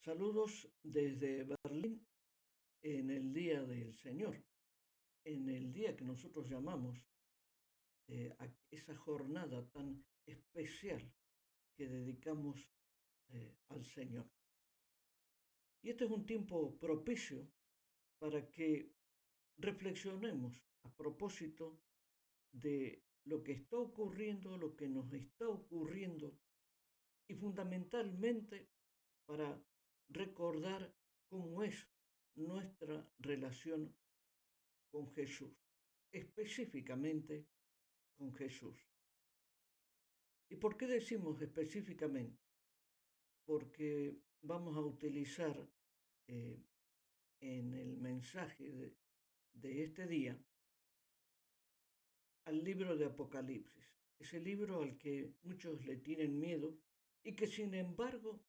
Saludos desde Berlín en el Día del Señor, en el día que nosotros llamamos a esa jornada tan especial que dedicamos al Señor. Y este es un tiempo propicio para que reflexionemos a propósito de lo que está ocurriendo, lo que nos está ocurriendo y fundamentalmente para recordar cómo es nuestra relación con Jesús, específicamente con Jesús. ¿Y por qué decimos específicamente? Porque vamos a utilizar eh, en el mensaje de este día al libro de Apocalipsis, ese libro al que muchos le tienen miedo y que sin embargo,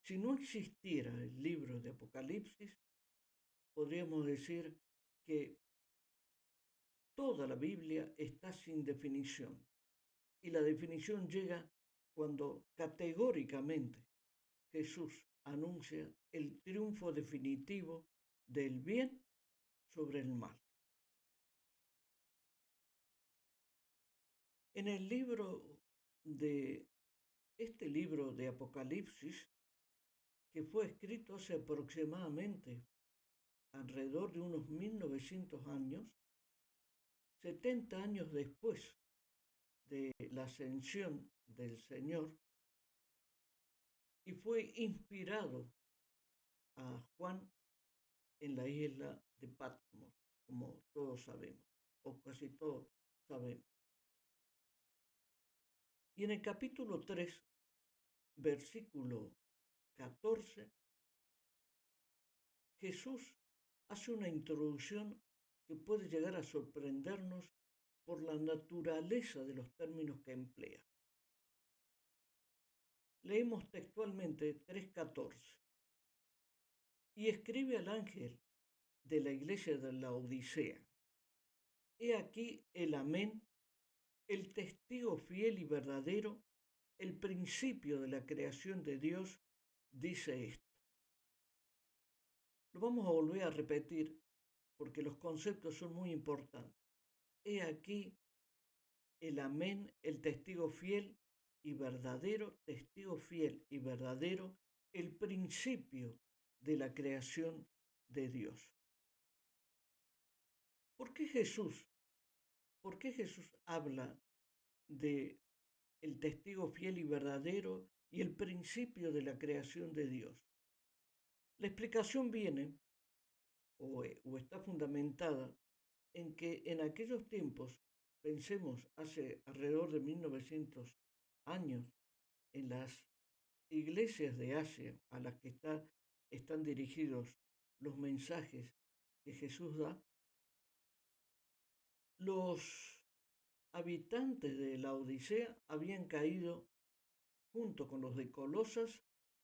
si no existiera el libro de Apocalipsis, podríamos decir que toda la Biblia está sin definición. Y la definición llega cuando categóricamente Jesús anuncia el triunfo definitivo del bien sobre el mal. En el libro de este libro de Apocalipsis, que fue escrito hace aproximadamente alrededor de unos 1900 años, 70 años después de la ascensión del Señor, y fue inspirado a Juan en la isla de Patmos, como todos sabemos, o casi todos sabemos. Y en el capítulo 3, versículo 14, Jesús hace una introducción que puede llegar a sorprendernos por la naturaleza de los términos que emplea. Leemos textualmente 3:14. Y escribe al ángel de la iglesia de la Odisea. He aquí el amén, el testigo fiel y verdadero, el principio de la creación de Dios, dice esto. Lo vamos a volver a repetir porque los conceptos son muy importantes. He aquí el amén, el testigo fiel y verdadero, testigo fiel y verdadero, el principio de la creación de Dios. ¿Por qué Jesús? ¿Por qué Jesús habla de el testigo fiel y verdadero y el principio de la creación de Dios? La explicación viene o está fundamentada en que en aquellos tiempos, pensemos hace alrededor de 1900 años, en las iglesias de Asia a las que están dirigidos los mensajes que Jesús da, los habitantes de la Odisea habían caído junto con los de Colosas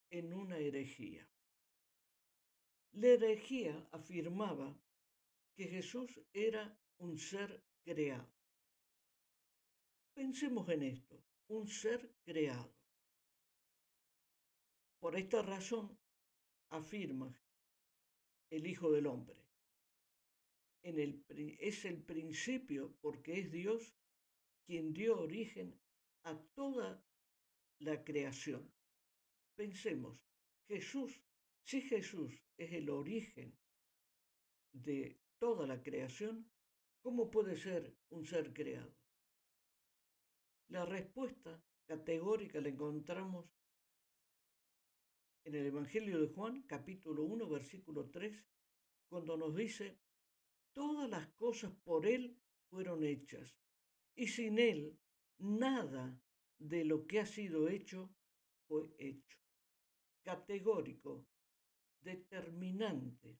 en una herejía. La herejía afirmaba que Jesús era un ser creado. Pensemos en esto, un ser creado. Por esta razón afirma el Hijo del Hombre. Es el principio porque es Dios quien dio origen a toda la creación. Pensemos, si Jesús es el origen de toda la creación, ¿cómo puede ser un ser creado? La respuesta categórica la encontramos en el Evangelio de Juan, capítulo 1, versículo 3, cuando nos dice, todas las cosas por Él fueron hechas, y sin Él nada de lo que ha sido hecho fue hecho. Categórico, determinante,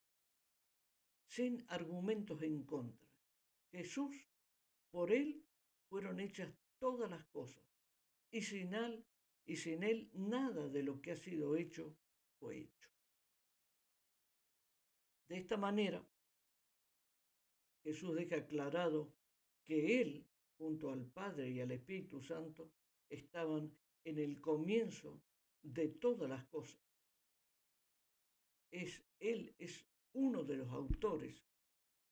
sin argumentos en contra. Jesús, por Él fueron hechas todas las cosas, y sin Él nada de lo que ha sido hecho fue hecho. De esta manera, Jesús deja aclarado que Él, junto al Padre y al Espíritu Santo, estaban en el comienzo de todas las cosas. Él es uno de los autores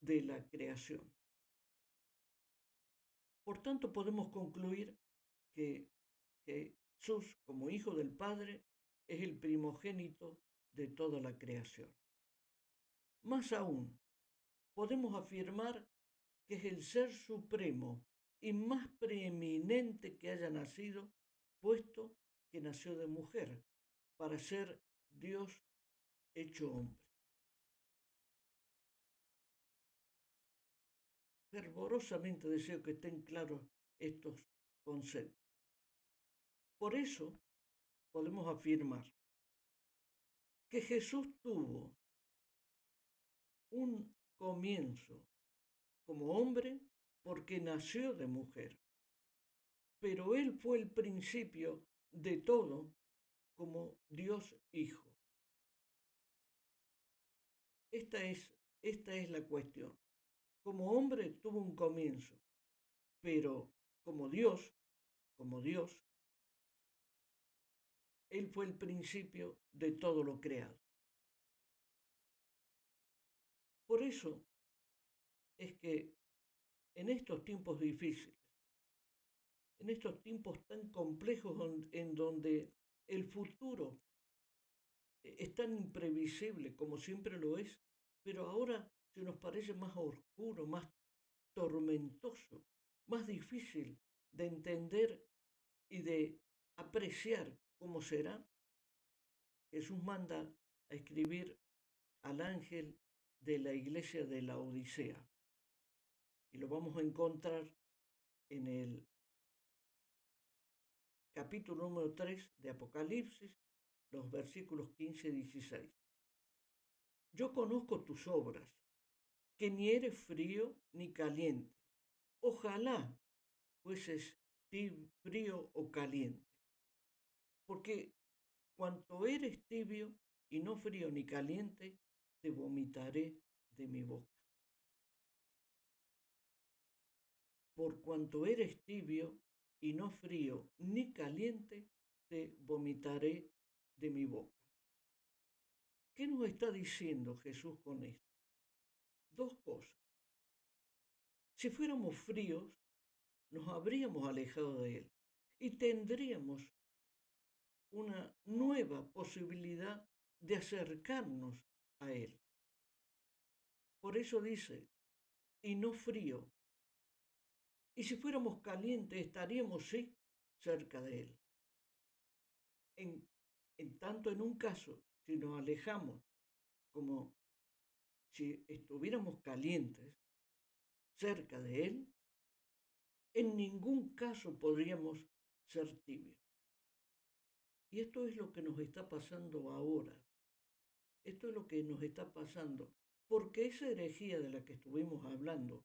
de la creación. Por tanto, podemos concluir que Jesús, como Hijo del Padre, es el primogénito de toda la creación. Más aún, podemos afirmar que es el ser supremo y más preeminente que haya nacido, puesto que nació de mujer, para ser Dios hecho hombre. Fervorosamente deseo que estén claros estos conceptos. Por eso podemos afirmar que Jesús tuvo un comienzo como hombre porque nació de mujer, pero Él fue el principio de todo como Dios Hijo. Esta es la cuestión. Como hombre tuvo un comienzo, pero como Dios, Él fue el principio de todo lo creado. Por eso es que en estos tiempos difíciles, en estos tiempos tan complejos en donde el futuro es tan imprevisible como siempre lo es, pero ahora se nos parece más oscuro, más tormentoso, más difícil de entender y de apreciar cómo será. Jesús manda a escribir al ángel de la iglesia de la Odisea y lo vamos a encontrar en el capítulo número 3 de Apocalipsis, los versículos 15 y 16. Yo conozco tus obras, que ni eres frío ni caliente. Ojalá fueses frío o caliente, porque cuanto eres tibio y no frío ni caliente, te vomitaré de mi boca. Por cuanto eres tibio y no frío ni caliente, te vomitaré de mi boca. ¿Qué nos está diciendo Jesús con esto? Dos cosas. Si fuéramos fríos, nos habríamos alejado de Él y tendríamos una nueva posibilidad de acercarnos a Él. Por eso dice, y no frío. Y si fuéramos calientes, estaríamos, sí, cerca de Él. En tanto, en un caso, si nos alejamos como si estuviéramos calientes cerca de Él, en ningún caso podríamos ser tibios. Y esto es lo que nos está pasando ahora. Esto es lo que nos está pasando. Porque esa herejía de la que estuvimos hablando,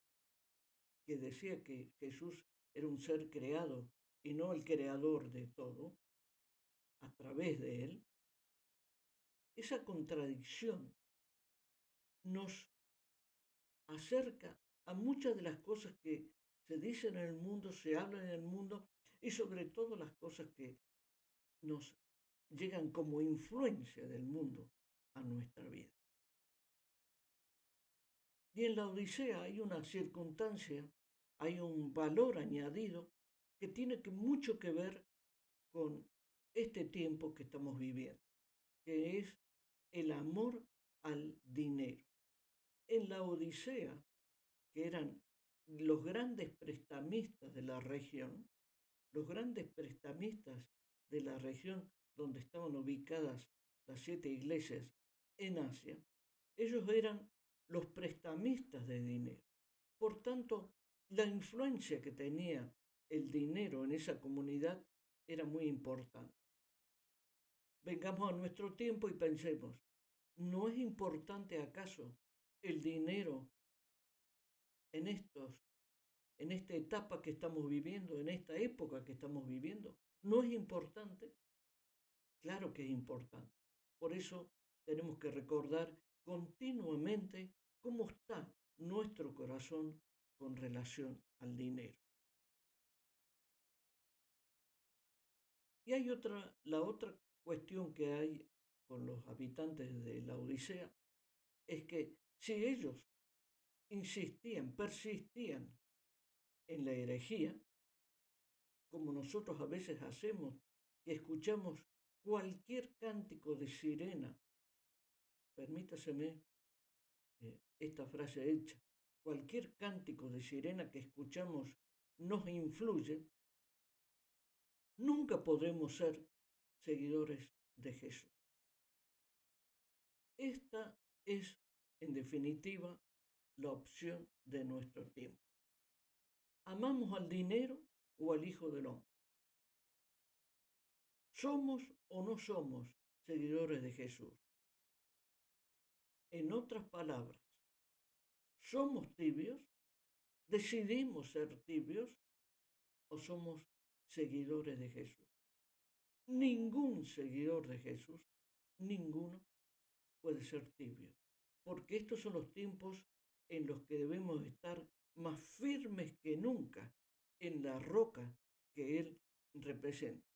que decía que Jesús era un ser creado y no el creador de todo, a través de Él, esa contradicción nos acerca a muchas de las cosas que se dicen en el mundo, se hablan en el mundo y sobre todo las cosas que nos llegan como influencia del mundo a nuestra vida. Y en la Odisea hay una circunstancia, hay un valor añadido que tiene mucho que ver con este tiempo que estamos viviendo, que es el amor al dinero. En la Odisea, que eran los grandes prestamistas de la región, los grandes prestamistas de la región donde estaban ubicadas las 7 iglesias en Asia, ellos eran los prestamistas de dinero. Por tanto, la influencia que tenía el dinero en esa comunidad era muy importante. Vengamos a nuestro tiempo y pensemos, ¿no es importante acaso el dinero en en esta etapa que estamos viviendo, en esta época que estamos viviendo? ¿No es importante? Claro que es importante. Por eso tenemos que recordar continuamente cómo está nuestro corazón con relación al dinero. Y hay la otra cuestión que hay con los habitantes de la Odisea es que si ellos persistían en la herejía, como nosotros a veces hacemos, que escuchamos cualquier cántico de sirena, permítaseme esta frase hecha, cualquier cántico de sirena que escuchamos nos influye, nunca podremos ser seguidores de Jesús. Esta es, en definitiva, la opción de nuestro tiempo. ¿Amamos al dinero o al Hijo del Hombre? ¿Somos o no somos seguidores de Jesús? En otras palabras, ¿somos tibios? ¿Decidimos ser tibios o somos seguidores de Jesús? Ningún seguidor de Jesús, ninguno, puede ser tibio, porque estos son los tiempos en los que debemos estar más firmes que nunca en la roca que Él representa.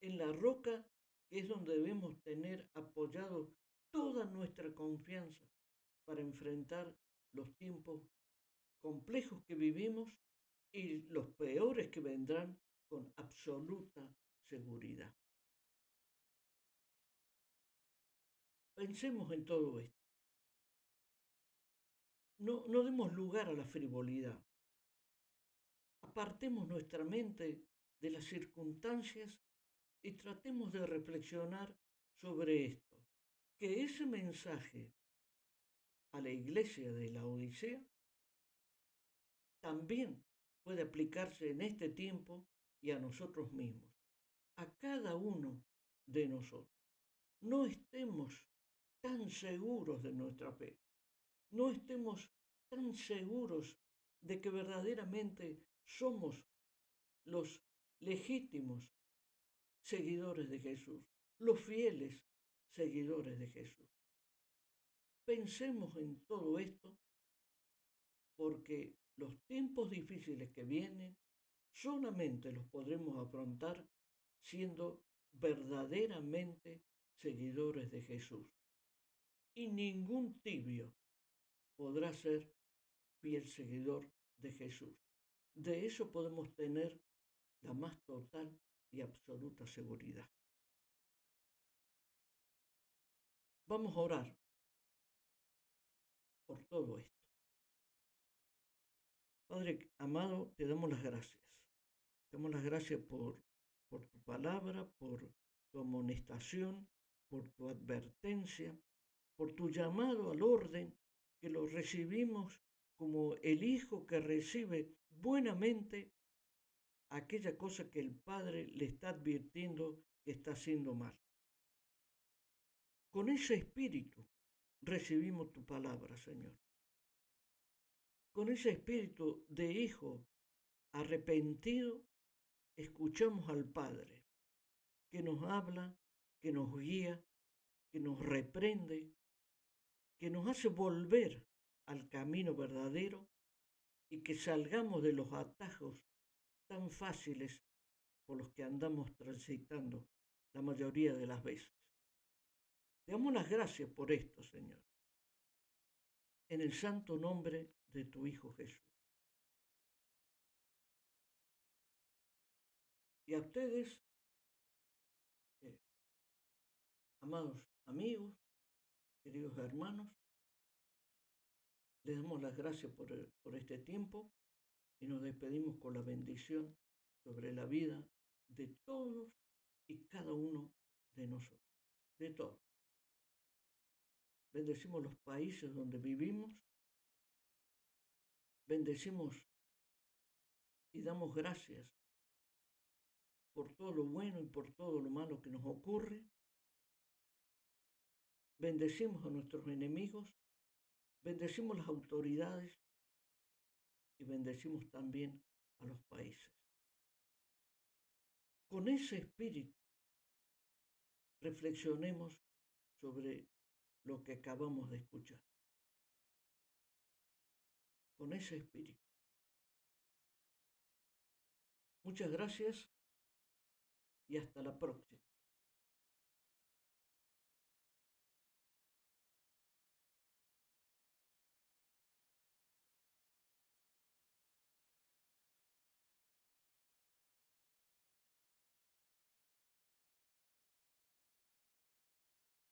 En la roca que es donde debemos tener apoyado toda nuestra confianza para enfrentar los tiempos complejos que vivimos y los peores que vendrán con absoluta seguridad. Pensemos en todo esto. No demos lugar a la frivolidad. Apartemos nuestra mente de las circunstancias y tratemos de reflexionar sobre esto. Que ese mensaje a la iglesia de la Odisea también puede aplicarse en este tiempo y a nosotros mismos, a cada uno de nosotros. No estemos tan seguros de nuestra fe, no estemos tan seguros de que verdaderamente somos los legítimos seguidores de Jesús, los fieles seguidores de Jesús. Pensemos en todo esto porque los tiempos difíciles que vienen solamente los podremos afrontar siendo verdaderamente seguidores de Jesús. Y ningún tibio podrá ser fiel seguidor de Jesús. De eso podemos tener la más total y absoluta seguridad. Vamos a orar por todo esto. Padre amado, te damos las gracias. Te damos las gracias por tu palabra, por tu amonestación, por tu advertencia, por tu llamado al orden, que lo recibimos como el hijo que recibe buenamente aquella cosa que el Padre le está advirtiendo que está haciendo mal. Con ese espíritu recibimos tu palabra, Señor. Con ese espíritu de hijo arrepentido, escuchamos al Padre, que nos habla, que nos guía, que nos reprende, que nos hace volver al camino verdadero y que salgamos de los atajos tan fáciles por los que andamos transitando la mayoría de las veces. Te damos las gracias por esto, Señor, en el santo nombre de tu Hijo Jesús. Y a ustedes, amados amigos, queridos hermanos, les damos las gracias por este tiempo y nos despedimos con la bendición sobre la vida de todos y cada uno de nosotros, de todos. Bendecimos los países donde vivimos, bendecimos y damos gracias por todo lo bueno y por todo lo malo que nos ocurre. Bendecimos a nuestros enemigos, bendecimos las autoridades y bendecimos también a los países. Con ese espíritu reflexionemos sobre lo que acabamos de escuchar. Con ese espíritu. Muchas gracias y hasta la próxima.